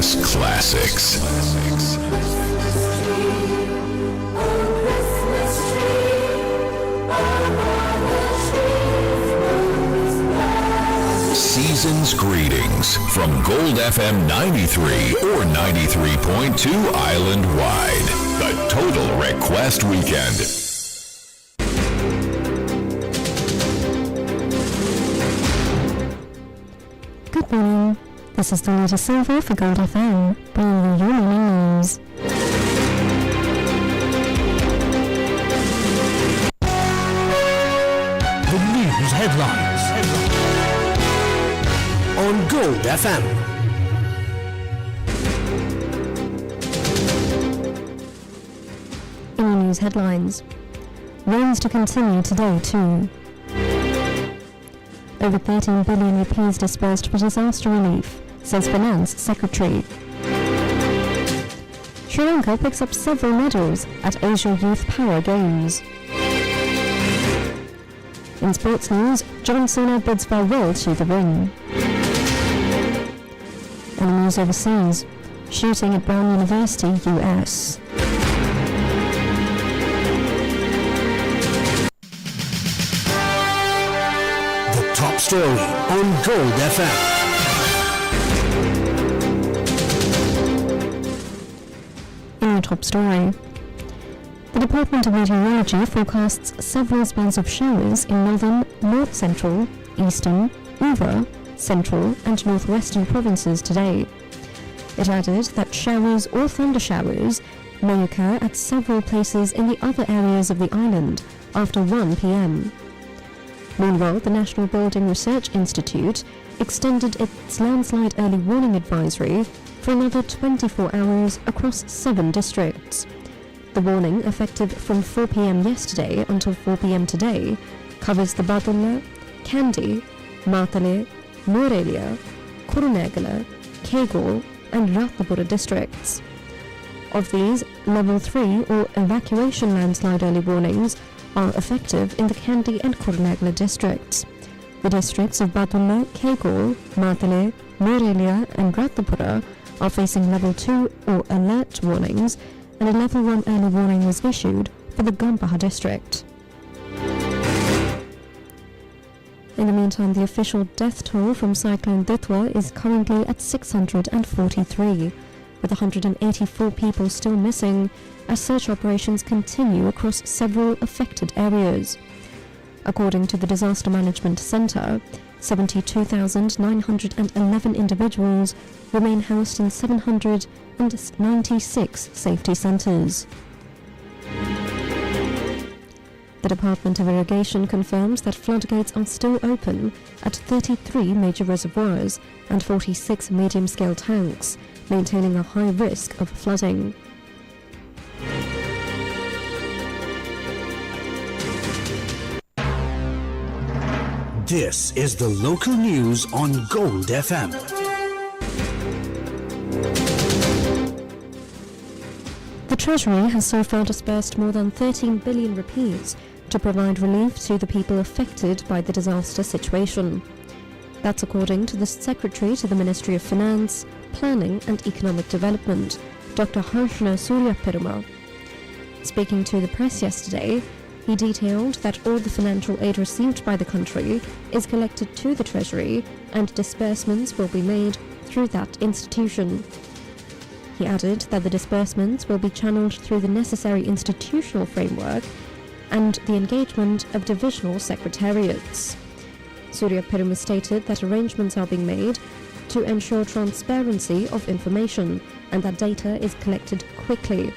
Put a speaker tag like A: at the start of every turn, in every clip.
A: Christmas classics. Season's greetings from Gold FM 93 or 93.2 island-wide. The Total Request Weekend.
B: Good morning. This is Dolita Silva for Gold FM, bringing you your morning news.
C: The news headlines on Gold FM.
B: In the news headlines, rains to continue today too. Over 13 billion rupees disbursed for disaster relief, says Finance Secretary. Sri Lanka picks up several medals at Asia Youth Power Games. In sports news, John Cena bids farewell to the ring. And news overseas, shooting at Brown University, US.
C: The top story on Gold FM.
B: In the top story, the Department of Meteorology forecasts several spells of showers in northern, north-central, eastern, over, central and northwestern provinces today. It added that showers or thundershowers may occur at several places in the other areas of the island after 1 p.m. Meanwhile, the National Building Research Institute extended its landslide early warning advisory for another 24 hours across 7 districts. The warning, effective from 4 p.m. yesterday until 4 p.m. today, covers the Badulla, Kandy, Matale, Morelia, Kurunegala, Kegol and Ratnapura districts. Of these, Level 3 or evacuation landslide early warnings are effective in the Kandy and Kurunegala districts. The districts of Badulla, Kegol, Matale, Morelia and Ratnapura are facing Level 2 or alert warnings, and a Level 1 early warning was issued for the Gampaha district. In the meantime, the official death toll from Cyclone Ditwa is currently at 643, with 184 people still missing as search operations continue across several affected areas. According to the Disaster Management Centre, 72,911 individuals remain housed in 796 safety centres. The Department of Irrigation confirms that floodgates are still open at 33 major reservoirs and 46 medium-scale tanks, maintaining a high risk of flooding.
C: This is the local news on Gold FM.
B: The Treasury has so far disbursed more than 13 billion rupees to provide relief to the people affected by the disaster situation. That's according to the Secretary to the Ministry of Finance, Planning and Economic Development, Dr. Harshna Suryaperuma. Speaking to the press yesterday, he detailed that all the financial aid received by the country is collected to the Treasury and disbursements will be made through that institution. He added that the disbursements will be channeled through the necessary institutional framework and the engagement of divisional secretariats. Suryaperuma stated that arrangements are being made to ensure transparency of information and that data is collected quickly.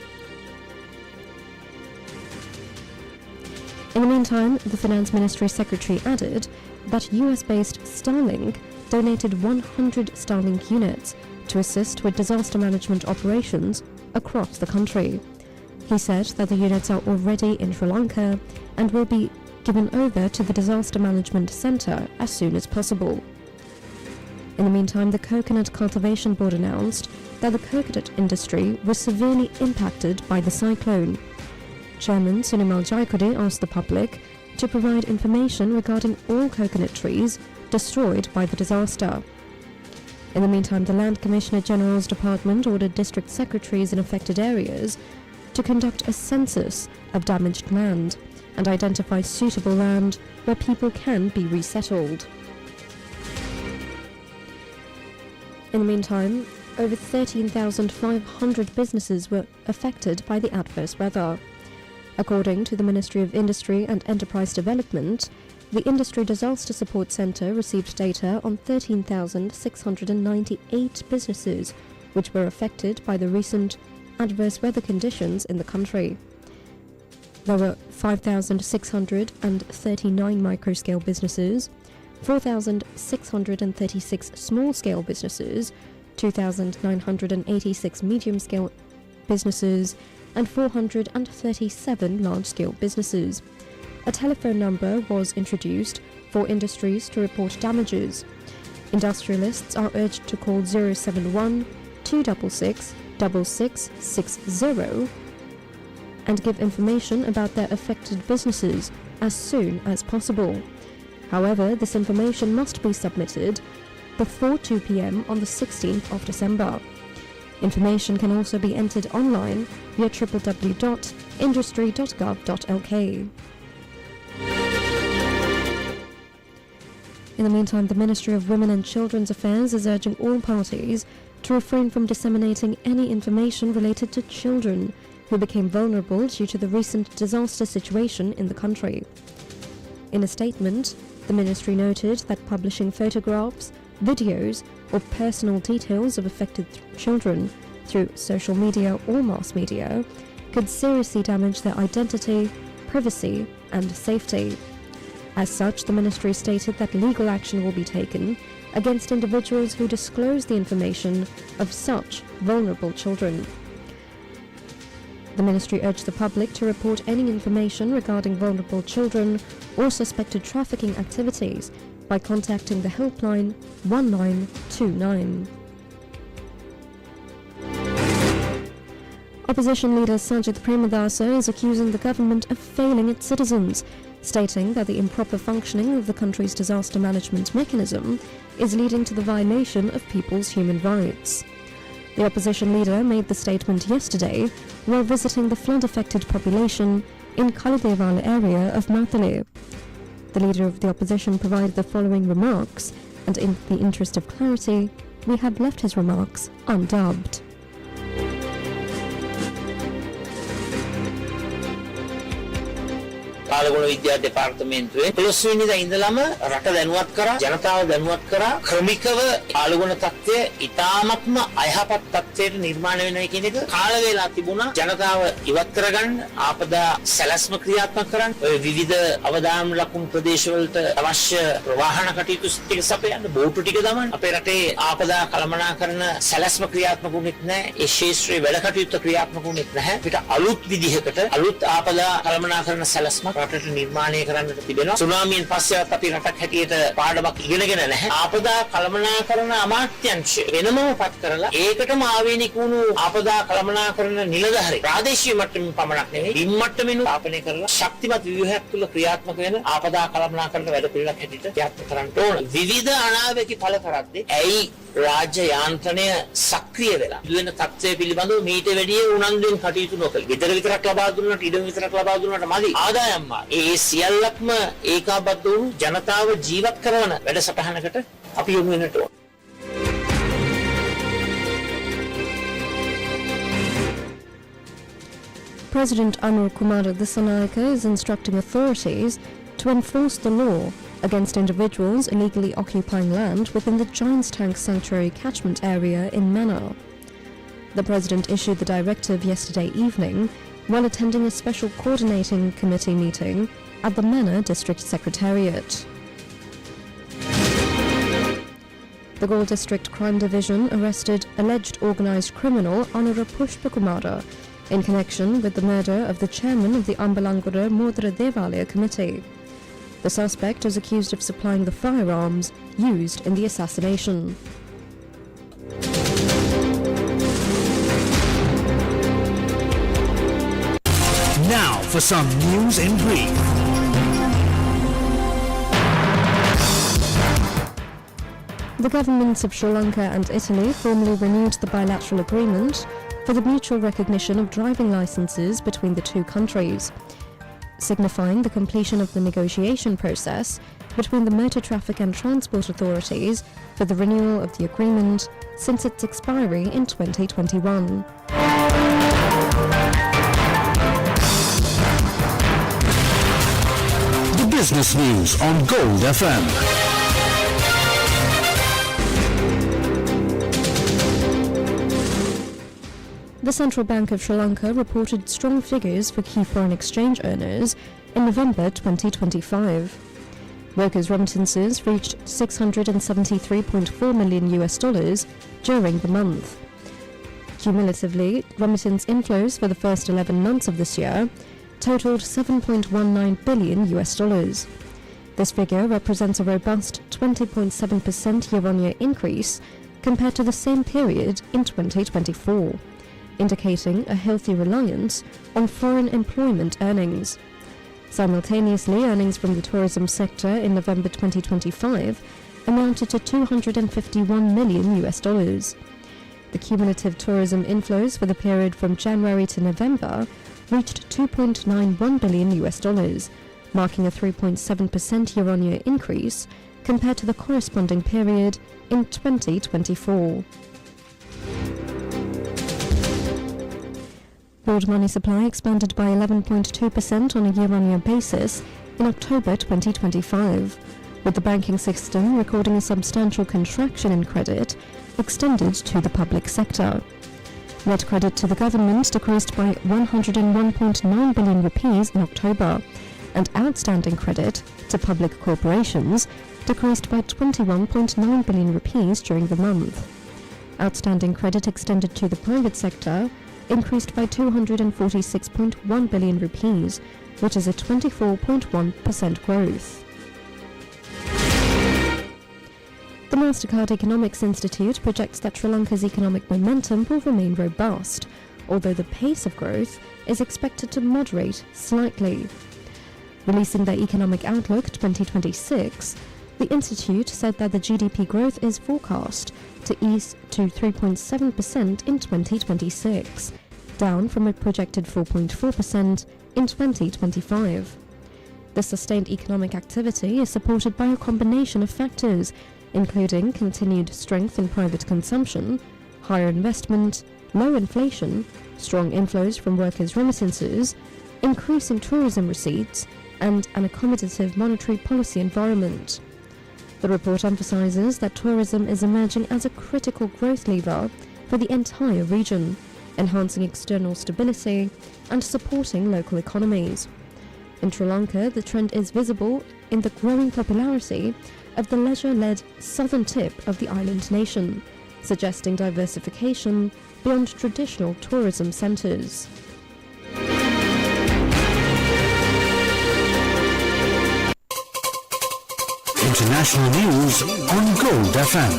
B: In the meantime, the Finance Ministry Secretary added that US-based Starlink donated 100 Starlink units to assist with disaster management operations across the country. He said that the units are already in Sri Lanka and will be given over to the Disaster Management Centre as soon as possible. In the meantime, the Coconut Cultivation Board announced that the coconut industry was severely impacted by the cyclone. Chairman Sunimal Jaikode asked the public to provide information regarding all coconut trees destroyed by the disaster. In the meantime, the Land Commissioner General's Department ordered district secretaries in affected areas to conduct a census of damaged land and identify suitable land where people can be resettled. In the meantime, over 13,500 businesses were affected by the adverse weather. According to the Ministry of Industry and Enterprise Development, the Industry Disaster Support Centre received data on 13,698 businesses which were affected by the recent adverse weather conditions in the country. There were 5,639 microscale businesses, 4,636 small-scale businesses, 2,986 medium-scale businesses, and 437 large-scale businesses. A telephone number was introduced for industries to report damages. Industrialists are urged to call 071 266 6660 and give information about their affected businesses as soon as possible. However, this information must be submitted before 2 p.m. on the 16th of December. Information can also be entered online via www.industry.gov.lk. In the meantime, the Ministry of Women and Children's Affairs is urging all parties to refrain from disseminating any information related to children who became vulnerable due to the recent disaster situation in the country. In a statement, the ministry noted that publishing photographs, videos, or personal details of affected children through social media or mass media could seriously damage their identity, privacy, and safety. As such, the ministry stated that legal action will be taken against individuals who disclose the information of such vulnerable children. The ministry urged the public to report any information regarding vulnerable children or suspected trafficking activities by contacting the helpline 1929. Opposition leader Sajid Premadasa is accusing the government of failing its citizens, stating that the improper functioning of the country's disaster management mechanism is leading to the violation of people's human rights. The opposition leader made the statement yesterday while visiting the flood-affected population in Kalidevala area of Mathale. The leader of the opposition provided the following remarks, and in the interest of clarity, we have left his remarks undubbed.
D: කාලගුණ විද්‍යා දෙපාර්තමේන්තුවේ 11 වෙනිදා ඉඳලම රට දැනුවත් කරා ජනතාව දැනුවත් කරා ක්‍රමිකව කාලගුණ තත්ත්වය ඉතාමත්ම අයහපත් තත්ත්වයට නිර්මාණය වෙනවා කියන එක කාල වේලා තිබුණා ජනතාව ඉවත් කරගන්න ආපදා සැලැස්ම ක්‍රියාත්මක කරන්න ඔය විවිධ අවදානම් ලකුණු ප්‍රදේශවලට අවශ්‍ය ප්‍රවාහන කටයුතු ටික සපයන්න බෝටු ටික දමන්න අපේ රටේ ආපදා කළමනාකරන සැලැස්ම ක්‍රියාත්මක වුණෙත් නැහැ ඒ ශාස්ත්‍රීය වැඩ කටයුතු ක්‍රියාත්මක වුණෙත් නැහැ පිට අලුත් විදිහකට අලුත් ආපදා කළමනාකරන සැලැස්ම රටට නිර්මාණය කරන්නට තිබෙනවා සුනාමියෙන් පස්සෙවත් අපි රටක් හැටියට පාඩමක් ඉගෙනගෙන නැහැ ආපදා කළමනාකරන අමාත්‍යාංශය වෙනමම පත් කරලා ඒකටම ආවේනික වුණු ආපදා කළමනාකරන නිලධාරී ප්‍රාදේශීය මට්ටමින් පමණක් නෙවෙයි බිම් මට්ටමින් ස්ථාපනය කරලා ශක්තිමත් ව්‍යුහයක් තුළ ක්‍රියාත්මක වෙන ආපදා කළමනාකරන වැඩ පිළිවෙලක් හැටියට ක්‍රියාත්මක කරන්න ඕන විවිධ අනාවැකි ඵල කරද්දී ඇයි රාජ්‍ය යාන්ත්‍රණය සක්‍රිය වෙලා වෙන තත්ත්වය පිළිබඳව මීට වැඩිය උනන්දුවෙන් කටයුතු නොකළ. ගෙදර විතරක් ලබා දුන්නාට ඉඩම විතරක් ලබා දුන්නාට මදි. ආදායම් ඒ සියල්ලක්ම ඒකාබද්ධ වුණු ජනතාව ජීවත් කරන වැඩසටහනකට අපි යොමු වෙන්නට ඕන.
B: President Anur Kumar Dissanayake is instructing authorities to enforce the law against individuals illegally occupying land within the Giant's Tank Sanctuary catchment area in Mannar. The President issued the directive yesterday evening while attending a special coordinating committee meeting at the Mannar District Secretariat. The Galle District Crime Division arrested alleged organised criminal Anura Pushpakumara in connection with the murder of the chairman of the Ambalangura Modra Devalaya Committee. The suspect is accused of supplying the firearms used in the assassination.
C: Now for some news in brief.
B: The governments of Sri Lanka and Italy formally renewed the bilateral agreement for the mutual recognition of driving licenses between the two countries, signifying the completion of the negotiation process between the motor traffic and transport authorities for the renewal of the agreement since its expiry in 2021.
C: The business news on Gold FM.
B: The Central Bank of Sri Lanka reported strong figures for key foreign exchange earners in November 2025. Workers' remittances reached $673.4 million during the month. Cumulatively, remittance inflows for the first 11 months of this year totaled $7.19 billion. This figure represents a robust 20.7% year-on-year increase compared to the same period in 2024, indicating a healthy reliance on foreign employment earnings. Simultaneously, earnings from the tourism sector in November 2025 amounted to $251 million. The cumulative tourism inflows for the period from January to November reached $2.91 billion, marking a 3.7% year-on-year increase compared to the corresponding period in 2024. World money supply expanded by 11.2% on a year-on-year basis in October 2025, with the banking system recording a substantial contraction in credit extended to the public sector. Net credit to the government decreased by 101.9 billion rupees in October, and outstanding credit to public corporations decreased by 21.9 billion rupees during the month. Outstanding credit extended to the private sector increased by 246.1 billion rupees, which is a 24.1% growth. The Mastercard Economics Institute projects that Sri Lanka's economic momentum will remain robust, although the pace of growth is expected to moderate slightly. Releasing their Economic Outlook 2026, the Institute said that the GDP growth is forecast to ease to 3.7% in 2026, down from a projected 4.4% in 2025. The sustained economic activity is supported by a combination of factors, including continued strength in private consumption, higher investment, low inflation, strong inflows from workers' remittances, increasing tourism receipts, and an accommodative monetary policy environment. The report emphasizes that tourism is emerging as a critical growth lever for the entire region, enhancing external stability and supporting local economies. In Sri Lanka, the trend is visible in the growing popularity of the leisure-led southern tip of the island nation, suggesting diversification beyond traditional tourism centres.
C: International news on Gold FM.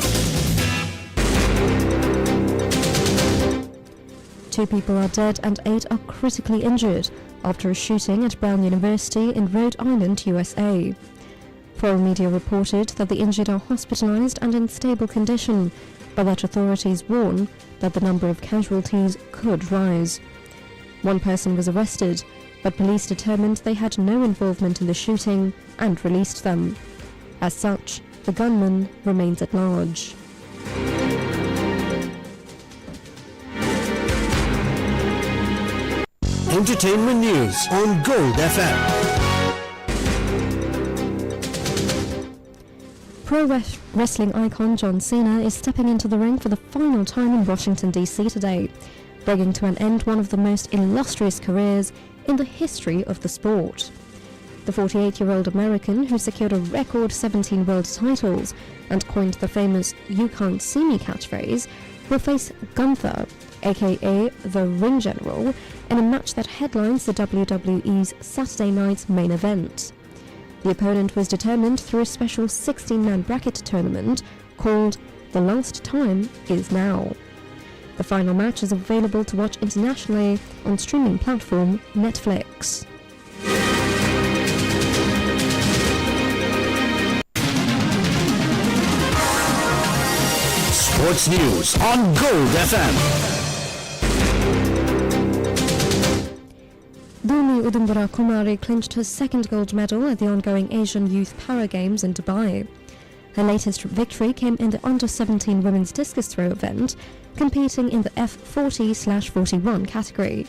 B: 2 people are dead and 8 are critically injured after a shooting at Brown University in Rhode Island, USA. Foreign media reported that the injured are hospitalized and in stable condition, but that authorities warn that the number of casualties could rise. 1 person was arrested, but police determined they had no involvement in the shooting and released them. As such, the gunman remains at large.
C: Entertainment news on Gold FM.
B: Pro wrestling icon John Cena is stepping into the ring for the final time in Washington, D.C. today, bringing to an end one of the most illustrious careers in the history of the sport. The 48-year-old American, who secured a record 17 world titles and coined the famous "You Can't See Me" catchphrase, will face Gunther, aka the Ring General, in a match that headlines the WWE's Saturday night's main event. The opponent was determined through a special 16-man bracket tournament called The Last Time Is Now. The final match is available to watch internationally on streaming platform Netflix.
C: sports news on Gold FM.
B: Bhumi Udumbara Kumari clinched her second gold medal at the ongoing Asian Youth Para Games in Dubai. Her latest victory came in the under-17 women's discus throw event, competing in the F40/41 category.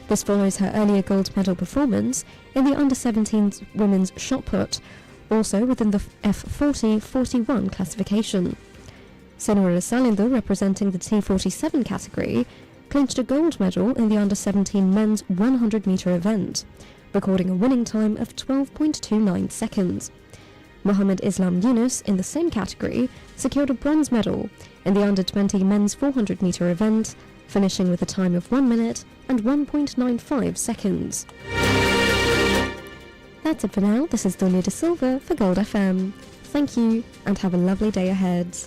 B: This follows her earlier gold medal performance in the under-17 women's shot put, also within the F40/41 classification. Senora Salindo, representing the T47 category, clinched a gold medal in the under-17 men's 100-metre event, recording a winning time of 12.29 seconds. Mohammed Islam Yunus, in the same category, secured a bronze medal in the under-20 men's 400-metre event, finishing with a time of 1 minute and 1.95 seconds. That's it for now. This is Donia De Silva for Gold FM. Thank you, and have a lovely day ahead.